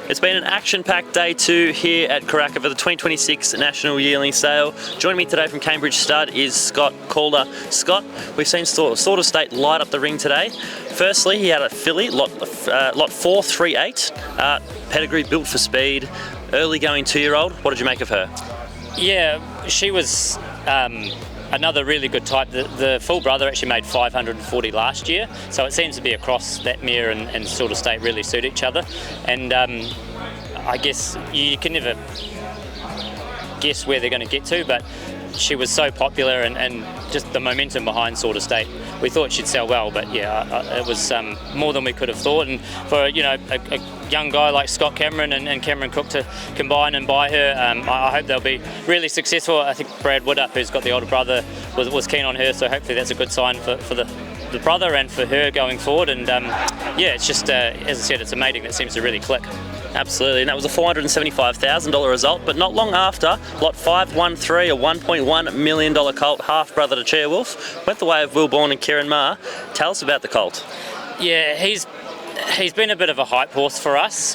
It's been an action-packed day 2 here at Karaka for the 2026 National Yearling Sale. Joining me today from Cambridge Stud is Scott Calder. Scott, we've seen Sort of State light up the ring today. Firstly, he had a filly, lot 438, pedigree built for speed, early going 2-year-old. What did you make of her? Yeah, she was another really good type. The full brother actually made 540 last year, so it seems to be across that mare and Sort of State really suit each other. And I guess you can never guess where they're going to get to, but she was so popular and just the momentum behind Sort of State. We thought she'd sell well, but yeah, it was more than we could have thought. And for a young guy like Scott Cameron and Cameron Cook to combine and buy her, I hope they'll be really successful. I think Brad Woodup, who's got the older brother, was keen on her, so hopefully that's a good sign for the brother and for her going forward. And yeah, it's just as I said, it's a mating that seems to really click. Absolutely, and that was a $475,000 result, but not long after, lot 513, a $1.1 million colt, half-brother to Cheerwolf, went the way of Will Bourne and Kieran Maher. Tell us about the colt. Yeah, he's been a bit of a hype horse for us.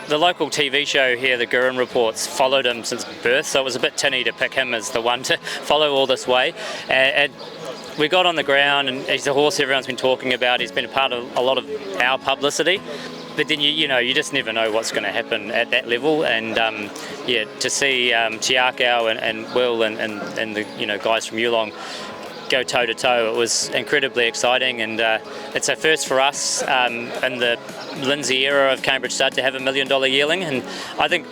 The local TV show here, the Gurren Reports, followed him since birth, so it was a bit tinny to pick him as the one to follow all this way. And we got on the ground, and he's a horse everyone's been talking about. He's been a part of a lot of our publicity. But then you just never know what's going to happen at that level, and yeah, to see Chiakau and Will and the guys from Yulong go toe to toe, it was incredibly exciting, and it's a first for us in the Lindsay era of Cambridge Stud to have $1 million yearling, and I think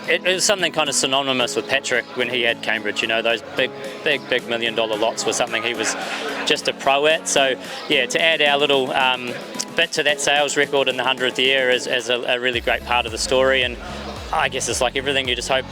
it was something kind of synonymous with Patrick when he had Cambridge. Those big $1 million lots were something he was just a pro at. So yeah, to add our little bit to that sales record in the 100th year is a really great part of the story. And I guess it's like everything, you just hope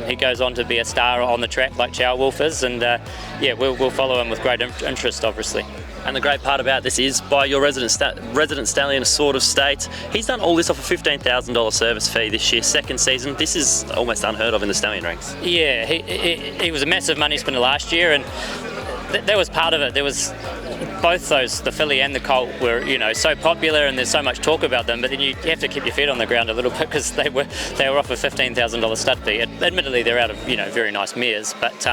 he goes on to be a star on the track like Cheerwolf is, and yeah, we'll follow him with great interest, obviously. And the great part about this is, by your resident stallion, Sort of State, he's done all this off a $15,000 service fee this year, second season. This is almost unheard of in the stallion ranks. Yeah, he was a massive money spender last year, and that was part of it. There was both those, the filly and the colt, were so popular, and there's so much talk about them. But then you have to keep your feet on the ground a little bit, because they were off a $15,000 stud fee. Admittedly, they're out of very nice mares, but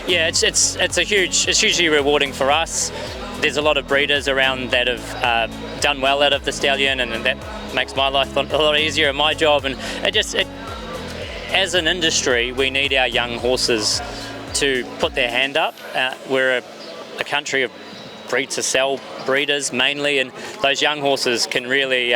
yeah, it's hugely rewarding for us. There's a lot of breeders around that have done well out of the stallion, and that makes my life a lot easier in my job. And as an industry, we need our young horses to put their hand up. We're a country of breed to sell breeders mainly, and those young horses can really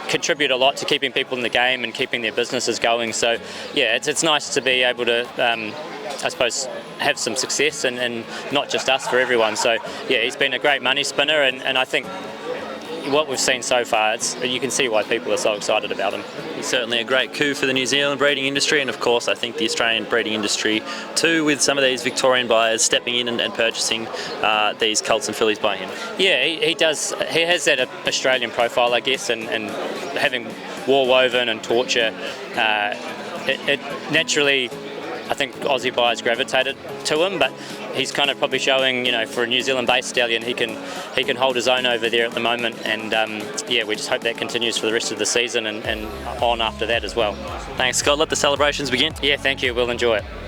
contribute a lot to keeping people in the game and keeping their businesses going. So yeah, it's nice to be able to I suppose have some success, and not just us, for everyone. So yeah, he's been a great money spinner, and I think what we've seen so far, you can see why people are so excited about him. He's certainly a great coup for the New Zealand breeding industry, and of course I think the Australian breeding industry too, with some of these Victorian buyers stepping in and purchasing these colts and fillies by him. Yeah, he does. He has that Australian profile, I guess, and having war woven and torture, it naturally, I think Aussie buyers gravitated to him, but he's kind of probably showing, for a New Zealand-based stallion, he can hold his own over there at the moment, and yeah, we just hope that continues for the rest of the season and on after that as well. Thanks, Scott. Let the celebrations begin. Yeah, thank you. We'll enjoy it.